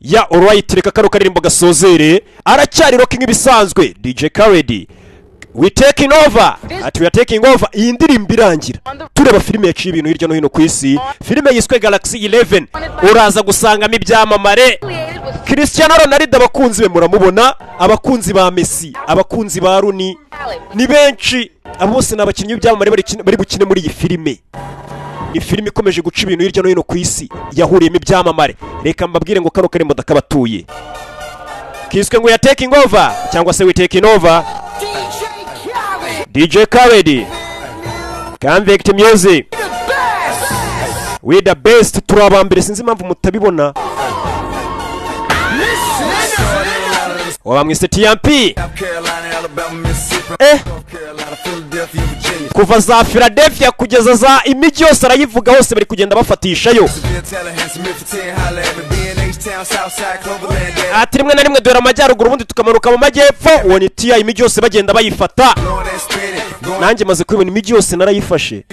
ya alright, reka kano karirimbo gasozere. Aracyari rocking ibisanzwe DJ Kandi. We taking over. We are taking over. Iyi ndirimbo irangira tureba filime yaciye ibintu hirya no hino ku isi. Filime yiswe Galaxy 11. Uraza gusangamo ibyamamare. Cristiano Ronaldo abakunzi be muramubona, abakunzi ba Messi, abakunzi ba Rooney ni benshi. Abo bose nabakinnyi by'amamare bari bukine muri iyi filime. Ni filime ikomeje guca ibintu hirya no hino ku isi, yahuriyemo ibyamamare. Reka mbabwire ngo kano karembo dakabatuye kiswe ngo ya taking over cyangwa se we taking over. DJ Kandi, Convict Music, we the best. Turabambere sinzi impamvu mutabibona. Wabamwise TMP. Kuva za Philadelphia kugeza za imijyi yose arayivuga, hose bari kugenda bafatishayo. Ati rimwe na rimwe dore amajyaruguru ubundi tukamanuka mu majyepfo, uwo ni TIA, imijyi yose bagenda bayifata. Nanjye maze kubibona imijyi yose narayifashe.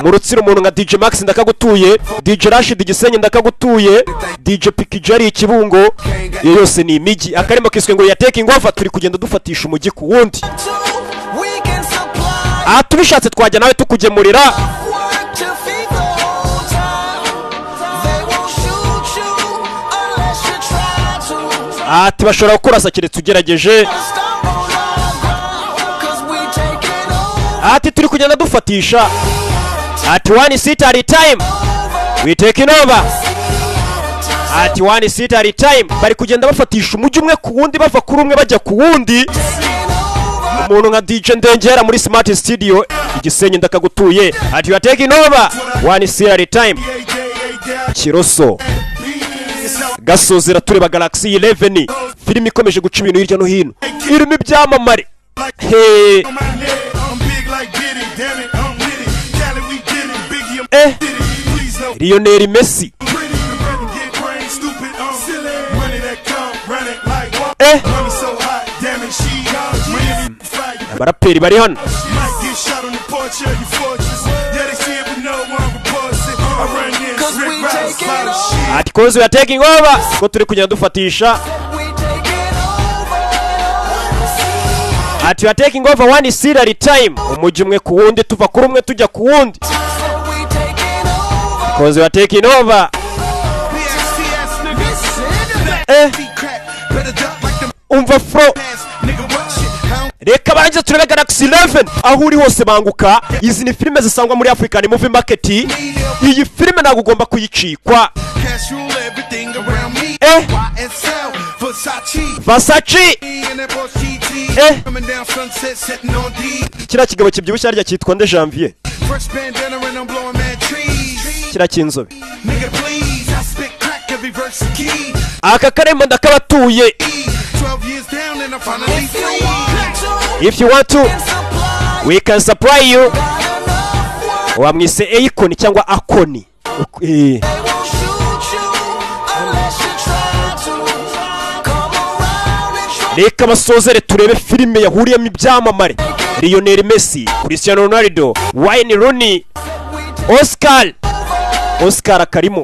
Mu Rutsiro umuntu nka DJ Max ndakagutuye, DJ Rashid Gisenyi ndakagutuye, DJ Pikijari Kibungo, iyo yose ni imijyi. Akarimo kiswe ngo ya taking over, turi kugenda dufatisha umujyi ku wundi. Tubishatse twajya nawe tukugemurira. Ati bashobora gukurasa keretse ugerageje. Ati turi kugenda dufatisha. Ati one seat at a time, we taking over. Ati one seat at a time, bari kugenda bafatisha umujyi umwe ku wundi, bava kuri umwe bajya ku wundi. Umuntu nka DJ Ndengera muri Smart Studio Igisenyi ndakagutuye. Ati you are taking over, one seat at a time. Kiroso gasozera tureba Galaxy 11, filime ikomeje guca ibintu hirya no hino, irimo ibyamamare. Hey, Lionel Messi, abaraperi bari hano. Ati koze we are taking over, ko turi kugenda dufatisha. Ati we are taking over one seat at a time, umujyi umwe ku wundi, tuva kuri umwe tujya ku wundi. Koze we are taking over. Umva fro. Reka barangiza turebe Galaxy 11 aho uri hose banguka. Izi ni filime zisangwa muri African Movie Market. Iyi filime ntabwo ugomba kuyicikwa. Versace. Kira kigabo kibyibushye harya cyitwa nde Janvier. Kira kinzobe. Aka karembo ndakabatuye. If you want to, we can supply you. Wamwise Icon cyangwa Akoni. Reka basozere turebe filime yahuriyemo ibyamamare. Lionel Messi, Cristiano Ronaldo, Wayne Rooney, Oscar akarimo.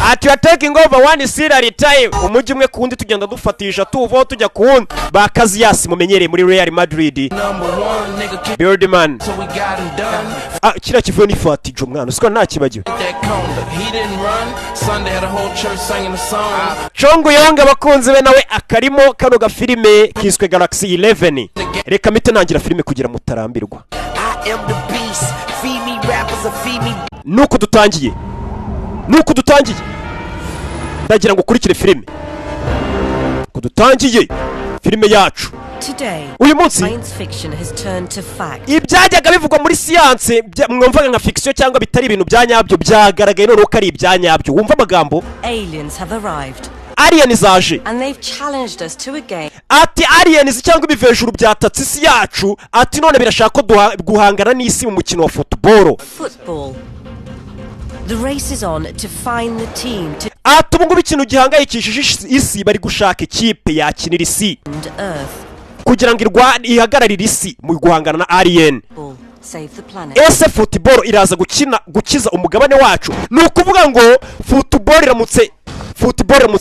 Ati are taking over one seat at a time, umujyi umwe ku wundi tugenda dufatisha, tuvaho tujya ku wundi. Bakazi yasi mumenyereye muri Real Madrid. Birdman. Kira kivuye ni Fatijo mwana, siko nta kibagiwe. Chongo yonga abakunzi be nawe akarimo kano ga filime kiswe Galaxy 11. Reka mite nangira filime kugira mutarambirwa. Nuko dutangiye. Ndagira ngo ukurikire filime. Kudutangiye filime yacu. Uyu munsi ibyajyaga bivugwa muri siyanse mwumvaga nka fiction cyangwa bitari ibintu byanyabyo byagaragaye none ko ari ibyanyabyo. Wumva amagambo aliens zaje and they've challenged us to a game. Ati aliens cyangwa ibivejuru byatatse isi yacu, ati none birashaka guhangana n'isi mu mukino wa football. The race is on to find the team to ati ubu ngubu ikintu gihangayikishije isi bari gushaka ikipe yakinira isi kugira ngo ihagararire isi mu guhangana na alien. ese football iraza gukiza umugabane wacu? Ni ukuvuga ngo football iramutse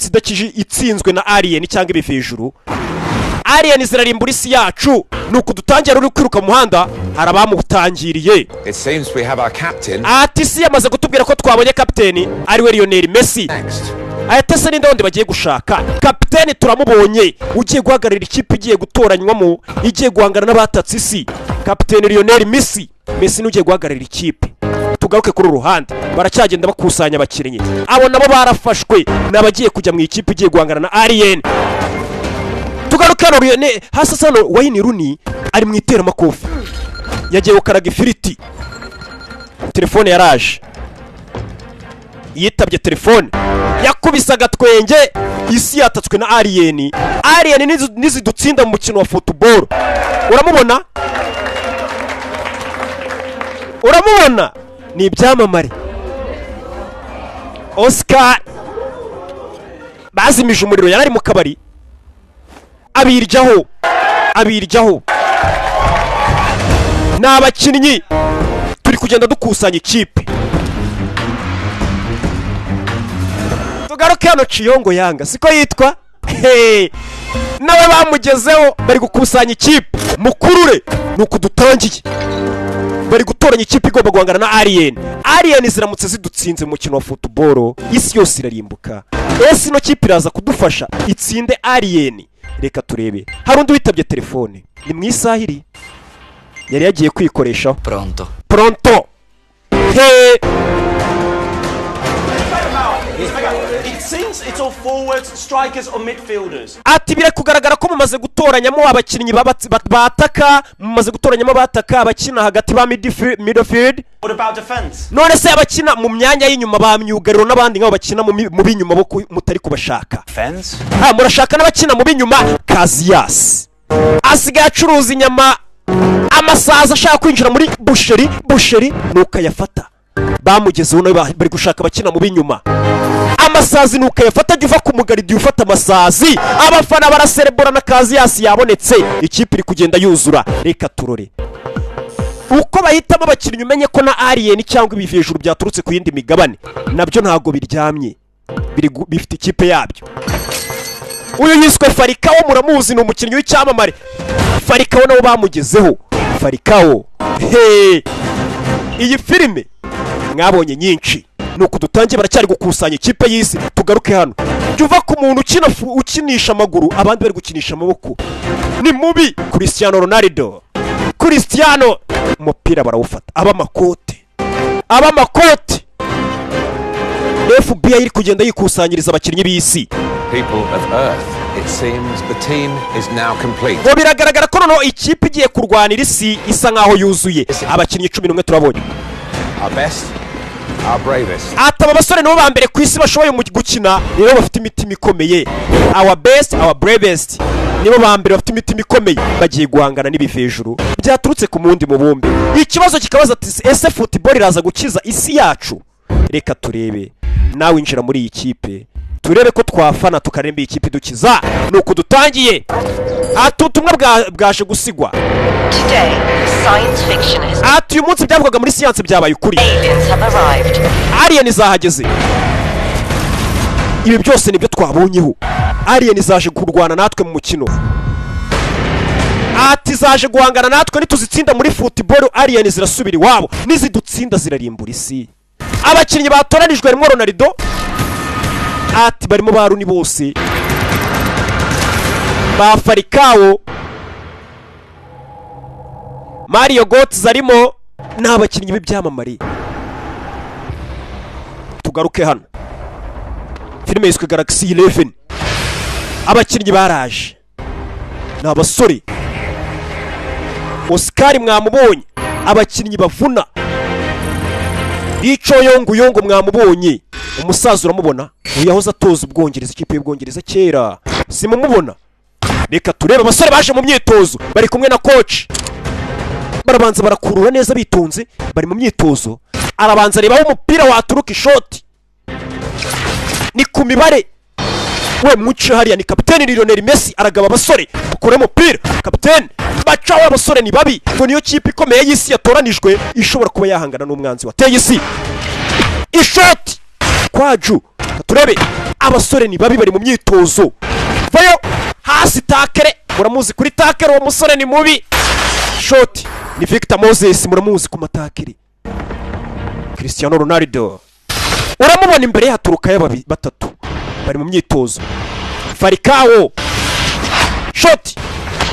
idakije itsinzwe na alien cyangwa ibivejuru, alien zirarimbura isi yacu, ni ukudutangira uri kwiruka mu muhanda harabamutangiriye. Ati isi yamaze kutubwira ko twabonye kapiteni ariwe Lionel Messi. Ayatese ninde wundi bagiye gushaka? Kapiteni turamubonye ugiye guhagararira ikipe igiye gutoranywamo, igiye guhangana n'abatatse isi. Kapiteni Lionel Messi ni ugiye guhagararira ikipe. Tugaruke kuri uruhande, baracyagenda bakusanya abakinnyi, abo nabo barafashwe n'abagiye kujya mu ikipe igiye guhangana na alien. Tugaruke hano hasi sano Wayne Rooney ari mu iteramakofi, yagiye gukaraga ifiriti, telefone yaraje, yitabye telefone, yakubisaga twenge, isi yatatswe na alien nizidutsinda mu mukino wa football. Uramubona ni ibyamamare. Oscar bazimije umuriro, yarari mu kabari abiryaho n'abakinnyi. Turi kugenda dukusanya ikipe. Tugaruke hano Chiyongo Yanga siko yitwa, nawe bamugezeho, bari gukusanya ikipe. Mukurure nuko dutangiye, bari gutoranya ikipe igomba guhangana na alien ziramutse zidutsinze mu mukino wa football, isi yose irarimbuka. Ese ino kipe iraza kudufasha itsinde alien? Reka turebe. Hari undi witabye telefone, ni mu isahiri yari yagiye kwikoreshaho. Pronto ati bire kugaragara ko mumaze gutoranyamo abakinnyi bataka, mumaze gutoranyamo abataka, abakina hagati ba midfield. None se abakina mu myanya y'inyuma ba myugariro n'abandi nk'abo bakina mu binyuma bo mutari kubashaka? Murashaka n'abakina mu binyuma. Casillas asigaye acuruza inyama, amasaza ashaka kwinjira muri busheri nuko yafata. Bamugezeho nawe bari gushaka abakina mu binyuma, amasazi nuko yafata, jya uva ku mugaridi ufata amasazi. Abafana baraserebora na Casillas yabonetse, ikipe iri kugenda yuzura. Reka turore uko bahitamo abakinnyi, umenye ko na alien cyangwa ibivejuru byaturutse ku yindi migabane nabyo ntago biryamye, bifite ikipe yabyo. Uyu yiswe Falcao, muramuzi, ni umukinnyi w'icyamamare. Falcao nabo bamugezeho. Falcao iyi filime mwabonye nyinshi, nuko dutangiye baracyari gukusanya ikipe y'isi. Tugaruke hano, jya uva ku muntu ukinisha amaguru, abandi bari gukinisha amaboko. Ni mubi. Cristiano umupira barawufata, abamakote. FBI iri kugenda yikusanyiriza abakinnyi b'isi. Ngo biragaragara ko noneho ikipe igiye kurwanira isi isa nkaho yuzuye. Abakinnyi 11 turabonye. Aba basore nibo ba mbere ku isi bashoboye gukina, nibo bafite imitima ikomeye. Our bravest nibo ba mbere bafite imitima ikomeye, bagiye guhangana n'ibivejuru byaturutse ku mundi mubumbe. Ikibazo kikabaza ati ese football iraza gukiza isi yacu? Reka turebe, nawe injira muri iyi kipe, turebe ko twafana tukaremba iyi kipe dukiza. Nuko dutangiye, ubutumwa bwaje gusigwa. Ati uyu munsi byavugaga muri siyanse byabaye ukuri, alien zahageze. Ibi byose nibyo twabonyeho, alien zaje kurwana natwe mu mukino. Ati zaje guhangana natwe, nituzitsinda muri football alien zirasubira iwabo, nizidutsinda zirarimbura isi. Abakinnyi batoranijwe harimo Ronaldo, ati barimo ba Rooney bose, ba Falcao, Mario Götze arimo, n'abakinnyi b'ibyamamare. Tugaruke hano, filime yiswe Galaxy 11. Abakinnyi baraje, ni abasore. Oscar mwamubonye, abakinnyi bavuna. Ico yongo mwamubonye, umusaza uramubona, uyahoza atoza Ubwongereza, ikipe y'Ubwongereza kera, simumubona. Reka turebe abasore baje mu myitozo, bari kumwe na coach. Barabanza barakurura neza bitonze, bari mu myitozo. Arabanza rebaho umupira waturuka ishoti, ni ku mibare. We muce hariya ni kapiteni Lionel Messi aragaba abasore. ukore umupira kapiteni bacaho abasore ni babi ngo niyo kipe ikomeye y'isi yatoranijwe ishobora kuba yahangana n'umwanzi wateye isi ishoti kwaju turebe abasore ni babi bari mu myitozo vayo hasi takere muramuzi kuri takere uwo musore ni mubi shoti ni Victor Moses muramuzi ku matakere Cristiano Ronaldo uramubona imbere haturuka batatu bari mu myitozo Farikawo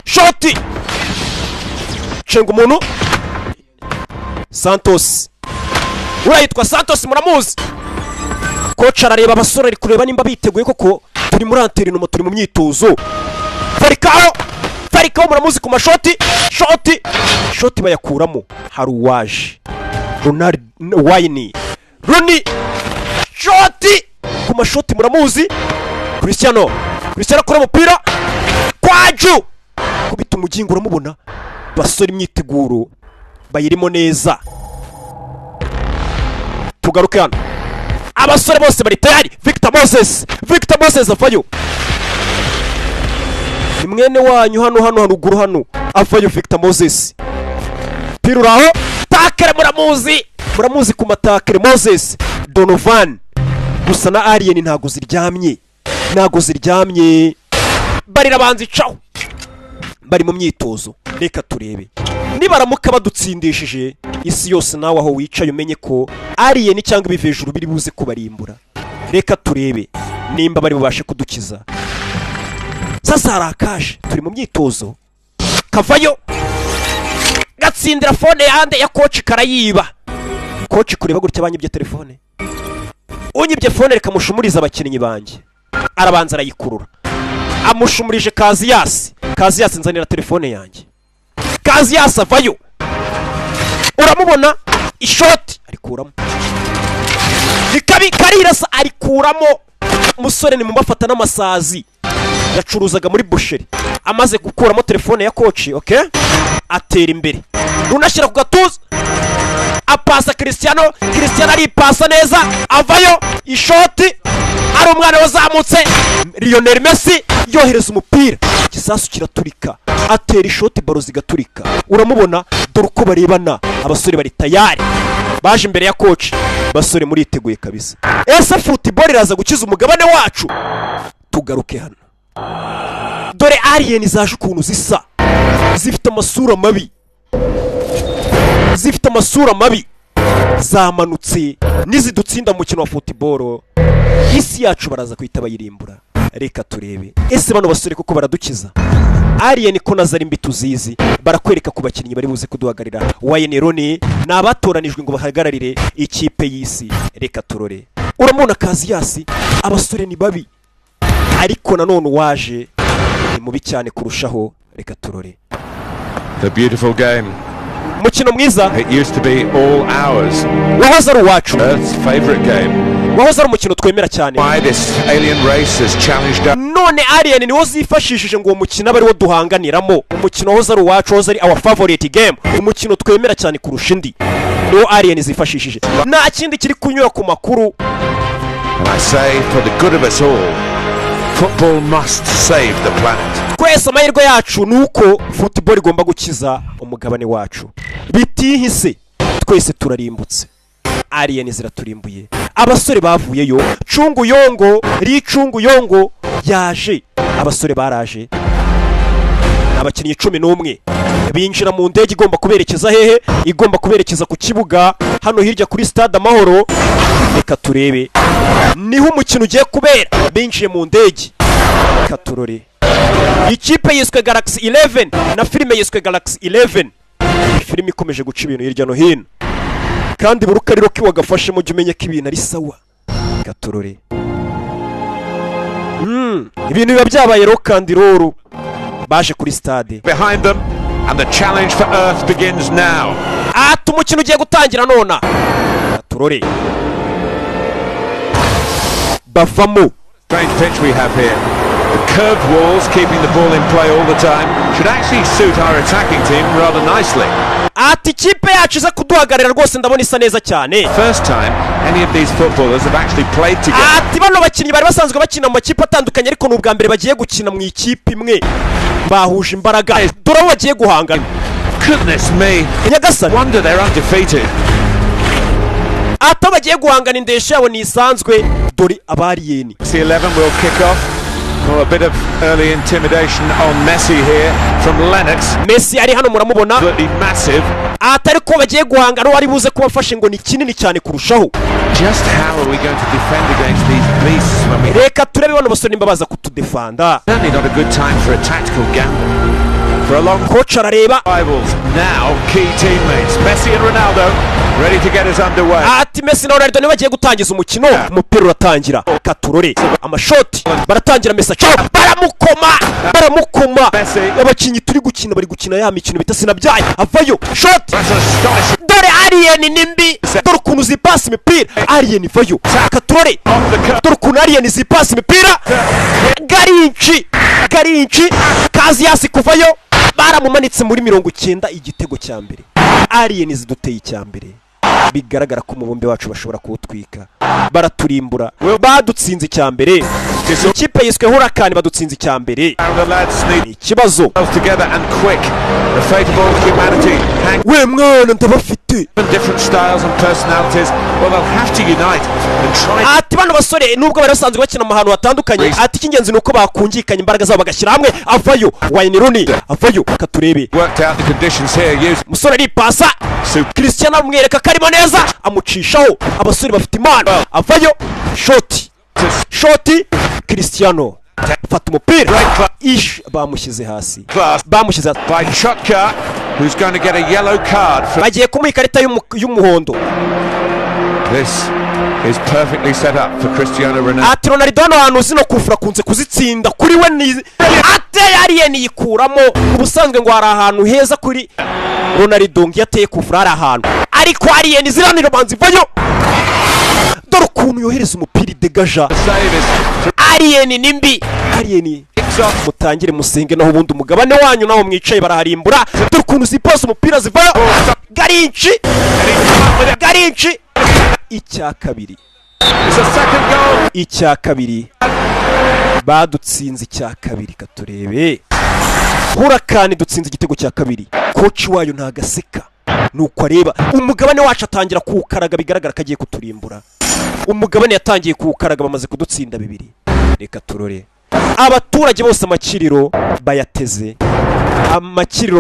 shoti cenga umuntu Santos urayitwa Santos muramuzi kocha arareba abasore ari kureba nimba biteguye koko turi muri anterinoma turi mu myitozo Farikawo muramuzi ku mashoti shoti bayakuramo hari uwaje Ronaldo Wayne Rooney shoti ku mashoti muramuzi Cristiano akora umupira kwaju kubita umugingo uramubona basore imyiteguro bayirimo neza tugaruke hano abasore bose bari tayari Victor Moses avayo ni mwene wanyu hano haruguru hano avayo Victor Moses piruraho takere muramuzi ku matakere Moses Donovan gusa na Alien ntago ziryamye barira banzi caho bari mu myitozo reka turebe nibaramuka badutsindishije isi yose nawe aho wicaye umenye ko Alien cyangwa ibivejuru biri buze kubarimbura reka turebe nimba bari bubashe kudukiza sasa harakaje turi mu myitozo kavayo gatsindira phone yande ya coach karayiba coach kureba gutya banyibye telefone unyibye phone reka mushumuriza abakinnyi banjye arabanza arayikurura amushumurije Kaziyasi nzanira telefone yanjye Kaziyasi avayo uramubona ishoti arikuramo karirasa arikuramo umusore ni mumafata n'amasazi yacuruzaga muri busheri amaze gukuramo telefone ya coach okay atera imbere runashyira ku gatuza apasa Cristiano aripasa neza avayo ishoti ari umwana wazamutse Lionel Messi yohereza umupira kisasu kiraturika atera ishoti baro zigaturika uramubona dore uko barebana abasore bari tayari baje imbere ya coach basore muriteguye kabisa ese football iraza gukiza umugabane wacu tugaruke hano dore Alien zaje ukuntu zisa zifite amasura mabi zamanutse nizidutsinda mu mukino wa football isi yacu baraza kwita bayirimbura reka turebe ese bano basore kuko baradukiza Alien ko nazari mbi tuzizi barakwereka ku bakinnyi bari buze kuduhagarira Wayne Rooney nabatoranijwe ngo bahagararire ikipe y'isi reka turore uramubona Kaziyasi abasore ni babi ariko nanone waje ni mubi cyane kurushaho reka turore The beautiful game. Mukino mwiza. It used to be all ours. Wahoze ari wacu. Earth's favorite game. Wahoze ari umukino twemera cyane. Why this alien race has challenged us. None Alien ni wozifashishije ngo umukino abari wo duhanganiramo. Umukino wahoze ari wacu, wahoze ari our favorite game. Umukino twemera cyane kurusha indi. No Alien zifashishije. Nta kindi kiri kunyura ku makuru. And I say for the good of us all, football must save the planet. Kwese amahirwe yacu nuko football igomba gukiza umugabane wacu. Bitihise twese turarimbutse. Alien ziraturimbuye. Abasore bavuyeyo, Cungu Yongo yaje. Abasore baraje. Abakinnyi 11 binjira mu ndege igomba kuberekeza hehe? Igomba kuberekeza ku kibuga hano hirya kuri stade Amahoro. Reka turebe niho umukino ugiye kubera. Binjiye mu ndege. Reka turore. Ikipe yiswe Galaxy 11 na filime yiswe Galaxy 11. Filime ikomeje guca ibintu hirya no hino. Kandi burukariro kiwagafashe mu jumenye k'ibintu ari sawa. Reka turore. Ibintu biba byabaye ro kandi roro. Baje kuri stade. Behind them and the challenge for Earth begins now. Umukino ugiye gutangira nona. Turore. Bavamo. Strange pitch we have here. The curved walls keeping the ball in play all the time should actually suit our attacking team rather nicely. Ikipe yacu iza kuduhagarira rwose ndabona isa neza cyane. First time any of these footballers have actually played together. Bano bakinnyi bari basanzwe bakina mu makipe atandukanye ariko n'ubwa mbere bagiye gukina mu ikipe imwe. bahuje imbaraga dore abo bagiye guhangana. Goodness me. Nyagasani, Wonder they're undefeated. ata bagiye guhangana indeshyo yabo nisanzwe dore abariyeni. The 11 will kick off. Oh, a bit of early intimidation on Messi here from Lennox. Messi ari hano muramubona. Absolutely massive. Atari ko bagiye guhangana wari buze kubafashe ngo ni kinini cyane kurushaho. Just how are we going to defend against these beasts when we... Reka turebe bano basore nimba baza kutudefanda. Certainly not a good time for a tactical gamble. For a long Coach arareba. rivals, now key teammates, Messi and Ronaldo, ready to get us underway. Ati Messi na Ronaldo bagiye gutangiza umukino. Umupira uratangira. Katurore amashoti baratangira Messi baramukoma. Abakinyi turi gukina bari gukina ya mikino bita sinabyaye. Avayo shot. Dore Alien nimbi. Dore ukuntu zipasi imipira. Alien vayo. Katurore. Dore ukuntu Alien zipasi imipira. Garinci kazi yasi kuvayo. Baramumanitse muri 90 igitego cya mbere. Alien ziduteye icya mbere. Bigaragara ko umubumbe wacu bashobora kuwutwika. Baraturimbura. Badutsinze icya mbere. Ikipe yiswe Hurricane badutsinze icya mbere. Ikibazo. We mwana ndabafite. Different styles and personalities. Well, they'll have to unite and try. Ati bano basore nubwo barasanzwe bakina mu hantu hatandukanye. Ati kingenzi nuko bakungikanye imbaraga zabo bagashyira hamwe. Avayo Wayne Rooney. Avayo katurebe. Worked out the conditions here. Musore ari pasa. Cristiano amwereka karimo neza amucishaho. Abasore bafite imana. Avayo shoti Cristiano fata umupira bamushyize hasi. By Chotka, who's going to get a yellow card for... bagiye kumuha ikarita y'umuhondo. This is perfectly set up for Cristiano Ronaldo. Ati Ronaldo hano hantu zino kufura kunze kuzitsinda kuri we ni ate Alien yikuramo. Ubusanzwe ngo hari ahantu heza kuri Ronaldo ngiyateye kufura hari ahantu ariko Alien ziranira banzi vayo. Dore ukuntu yohereza umupira degaja. Alien nimbi. Alien mutangire musenge naho ubundi umugabane wanyu naho mwicaye baraharimbura. Dore ukuntu zipasa umupira zivayo. Garinci icya kabiri. Icya kabiri badutsinze icya kabiri katurebe. Hurricane dutsinze igitego cya kabiri. Coach wayo ntagaseka nuko areba umugabane wacu atangira kuwukaraga bigaragara kagiye kuturimbura. Umugabane yatangiye kuwukaraga bamaze kudutsinda bibiri. Reka turore abaturage bose amakiriro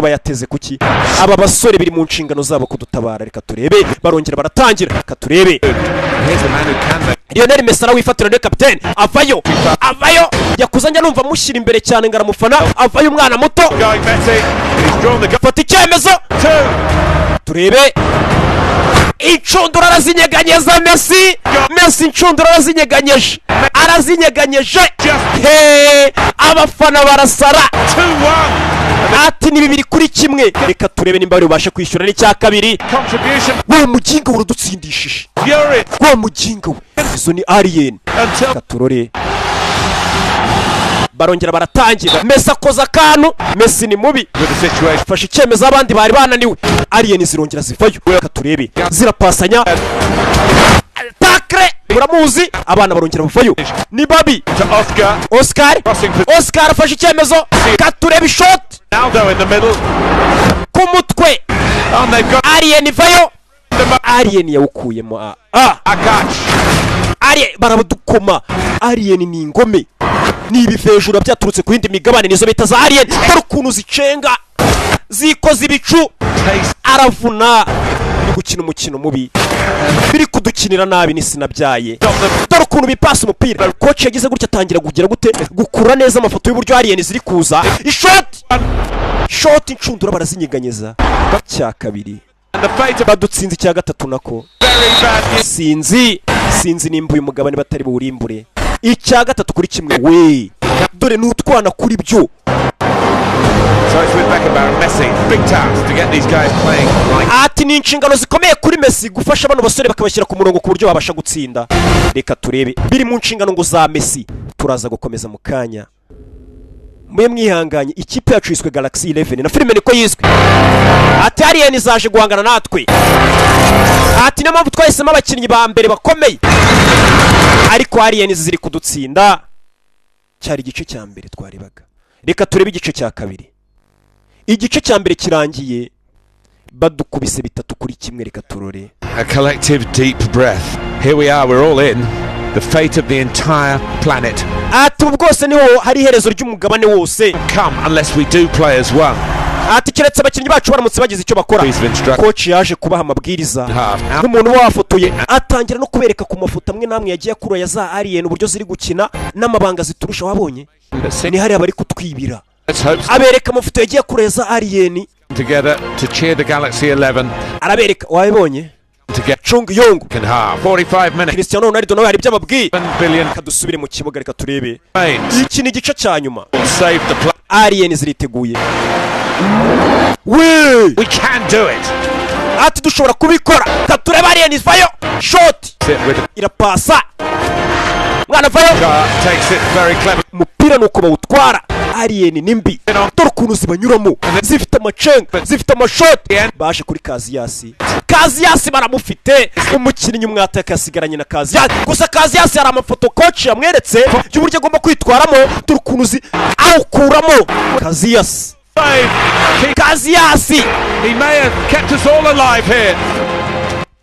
bayateze kuki aba basore biri mu nshingano zabo kudutabara. Reka turebe barongera baratangira. Reka turebe Lionel Messi wifatira ne captain. Avayo yakuzanya numva mushyira imbere cyane ngaramufana. Avayo umwana muto fata icyemezo. Turebe incundura arazinyeganyeza Messi incundura arazinyeganyeje abafana barasara. 2-1 ati ni 2-1. Reka turebe nimba bari ubashe kwishyura n'icya kabiri. We muginga urudutsindishije. Wa muginga we izo ni Alien. Katurore barongera baratangira. Messi akoza akantu. Messi ni mubi fasha icyemezo abandi bari bananiwe. Alien zirongera zivayo. Katurebe zirapasanya takre muramuzi abana barongera bavayo. Ni babi Oscar afashe icyemezo. Katurebe shot ku mutwe. Alien vayo. Alien yawukuyemo. Alien barabudukoma. Alien ni ingome. Ni ibivejura byaturutse ku yindi migabane nizo bita za Alien. Dore ukuntu zicenga zikoze ibicu. Aravuna biri gukina umukino mubi. Biri kudukinira nabi ni sinabyaye. Dore ukuntu bipasa umupira. Coach yagize gutya atangira kugira gute gukura neza amafoto y'uburyo Alien ziri kuza. Shot incundura barazinyeganyeza. Cya kabiri badutsinze icya gatatu nako. Sinzi nimba uyu mugabane batari buwurimbure. Icya gatatu kuri kimwe we. Dore n'utwana kuri byo. Ati ni inshingano zikomeye kuri Messi gufasha bano basore bakabashyira ku murongo ku buryo babasha gutsinda. Reka turebe biri mu nshingano ngo za Messi. Turaza gukomeza mu kanya. Mwe mwihanganye ikipe yacu yiswe Galaxy 11 na filime niko yiswe. Ati Alien zaje guhangana natwe. Ati na mpamvu twahisemo abakinnyi ba mbere bakomeye. Ariko Alien ziri kudutsinda. Cyari igice cya mbere twaribaga. reka turebe igice cya kabiri. Igice cya mbere kirangiye badukubise 3-1. Reka turore. A collective deep breath. Here we are, we're all in. The fate of the entire planet. Ati bwose niho hari iherezo ry'umugabane wose. Come unless we do play as one. Ati keretse abakinnyi bacu baramutse bagize icyo bakora. Coach yaje kubaha amabwiriza. Nk'umuntu wafotoye atangira no kubereka ku mafoto amwe namwe yagiye akura ya za alien uburyo ziri gukina n'amabanga ziturusha wabonye. Ni hari abari kutwibira. Abereka amafoto yagiye akura ya za alien. Together to cheer the Galaxy 11. Arabereka wabibonye. Chung Yong 45 minutes. Cristiano Ronaldo nawe hari by'amabwi. Kadusubire mu kibuga reka turebe. Iki ni igice cya nyuma. Alien ziriteguye. We can do it. Ati dushobora kubikora. Katureba Alien vayo. Shot. Irapasa. Mwana vayo. Takes it very clever. Mupira nuko bawutwara. Alien nimbi. Dore ukuntu zibanyuramo. Zifite amacenga, zifite amashot. Baje kuri Kaziyasi baramufite. Umukinnyi umwataka yasigaranye na Kaziyasi. Gusa Kaziyasi hari amafoto coach yamweretse y'uburyo agomba kwitwaramo. Dore ukuntu awukuramo. Kaziyasi. He may have kept us all alive here.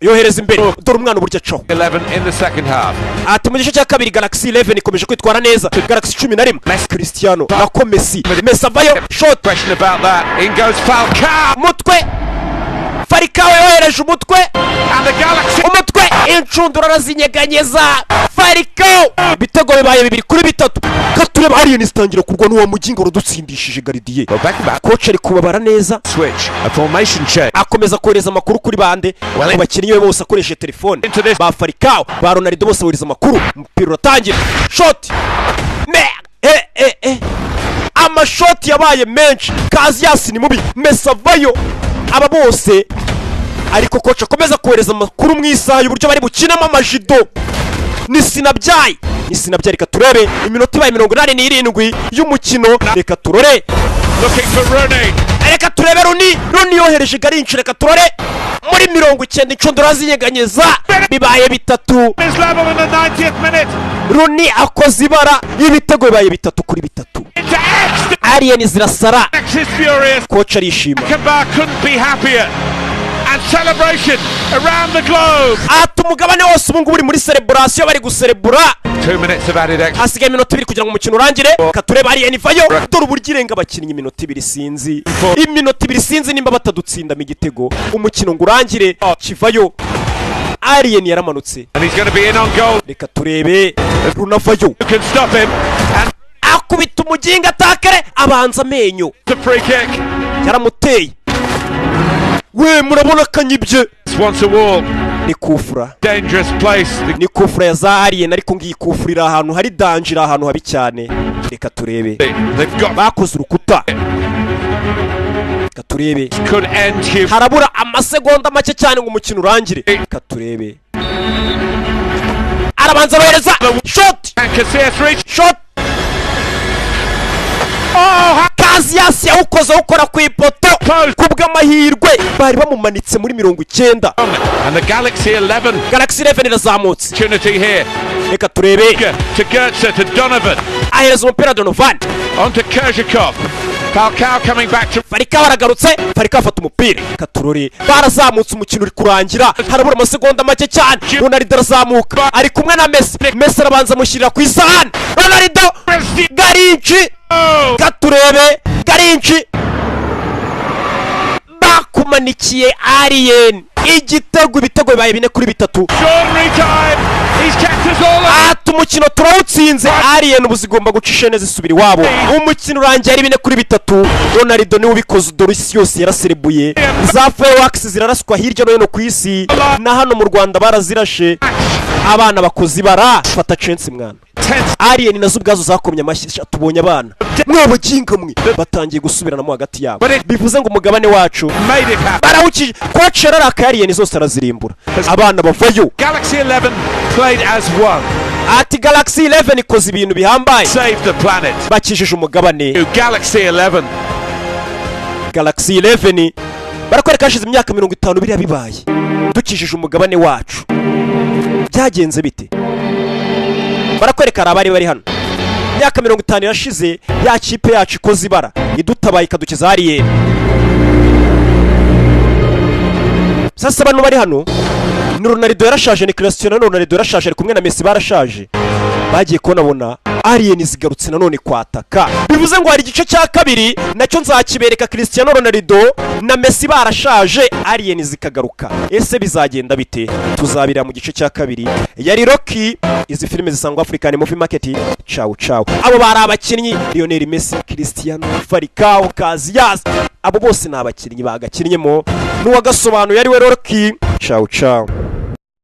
Yohereza imbere. Dore umwana uburyo acaho. 11 in the second half. Ati mu gice cya kabiri Galaxy 11 ikomeje kwitwara neza. Galaxy 11 MESSI CRISTIANO na MESSI. MESSI avayo shot. Question about that. In goes Falcao. Mutwe. Falcao yohereje umutwe. And the Galaxy. Umutwe incundura arazinyeganyeza. Falcao. Ibitego bibaye 2-3. Katureba Alien zitangira kurwa n'uwa mugingo rudutsindishije Garidier. Coach ari kubabara neza. Switch. A formation check. Akomeza kohereza amakuru kuri bande. Abakinnyi be bose akoresha telefone. Ba Falcao, ba Ronaldo bose bohereza amakuru. Umupira uratangira. Shot. Amashoti yabaye menshi. Kaziyasi ni mubi. MESSI avayo. Aba bose ariko coach akomeza kohereza amakuru mu isaha y'uburyo bari bukinamo amajido. Ni sinabyaye reka turebe iminota ibaye 87 y'umukino. Reka turore. Looking for Rooney. Reka turebe Rooney yohereje Garinchi. Reka turore muri 90 incundura zinyeganyeza bibaye 3. Is level in the 90th minute. Rooney akoze ibara y'ibitego bibaye 3-3. Alien zirasara. Coach arishima. Couldn't be happier. And celebration around the globe. Ati umugabane wose ubu ngubu uri muri celebration bari guserebura. 2 minutes of added extra. Hasigaye iminota 2 kugira ngo umukino urangire. Katureba Alien vayo. Dore uburyo irenga abakinnyi iminota 2 sinzi. Iminota 2 sinzi nimba batadutsinda mu igitego. Umukino ngo urangire kivayo. Alien yaramanutse. And he's going to be in on goal. Reka turebe runavayo. You can stop him. And akubita umuginga atakare abanza amenyo. The free kick. Yaramuteye. We murabona kanyibye. Once a wall. Ni kufura. Dangerous place. Ni kufura ya za Alien ariko ngiyi kufurira ahantu hari danger, ahantu habi cyane. Reka turebe. Bakoze urukuta. Reka turebe. Could end him. Harabura amasegonda make cyane ngo umukino urangire. Reka turebe. Arabanza rohereza. Shot. Shot. Kaziyasi yawukoze ukora ku ipoto kubw'amahirwe bari bamumanitse muri 90. And the Galaxy 11 irazamutse. Opportunity here. Reka turebe. To Götze, to Donovan. Ahereza umupira Donovan. On to Kerzhikov. Falcao coming back to. Falcao aragarutse. Falcao afata umupira. Reka turore. Barazamutse umukino uri kurangira. Harabura amasegonda make cyane. Ronaldo arazamuka. Ari kumwe na MESSI. MESSI arabanza amushyirira ku isahani. Ronaldo. Garinchi. Katurebe Garinchi bakumanikiye Alien igitego bibaye 4-3. Ati umukino turawutsinze. Alien ubu zigomba gucisha neza isubira iwabo. Umukino urangiye ari 4-3. Ronaldo niwe ubikoze. Dorisi yose yaraserebuye. Za fireworks ziraraswa hirya no hino ku isi na hano mu Rwanda barazirashe. Abana bakozi bara fata chance mwana. Alien nazo ubwazo zakomye amashyi tubonye abana mwabaginga mwe batangiye gusubiranamo hagati yabo. Bivuze ngo umugabane wacu barawukije. Coach yararaka Alien zose arazirimbura. Abana bavayo. Galaxy 11 played as one. Ati Galaxy 11 ikoze ibintu bihambaye. Save the planet. Bakijije umugabane. Galaxy 11. Galaxy 11 barakwereka hashize imyaka 50 biriya bibaye. Dukijije umugabane wacu. Byagenze bite? Barakwereka abari hano. imyaka 50 irashize ya kipe yacu ikoze ibara idutabaye ikadukiza hariye. Sasa abantu bari hano ni Ronaldo yarashaje, ni Cristiano Ronaldo yarashaje, ari kumwe na Messi barashaje. Bagiye kubona Alien zigarutse nanone kwataka. Bivuze ngo hari igice cya kabiri nacyo nzakibereka Cristiano Ronaldo na Messi barashaje, Alien zikagaruka. Ese bizagenda bite? Tuzabira mu gice cya kabiri. Yari Rocky, izi filime zisangwa African Movie Market. Ciao ciao. Abo bari abakinnyi Lionel Messi, Cristiano, Falcao, Casillas. Abo bose ni abakinnyi bagakinnyemo n'uwagasobanuye ari we Rocky. Ciao ciao.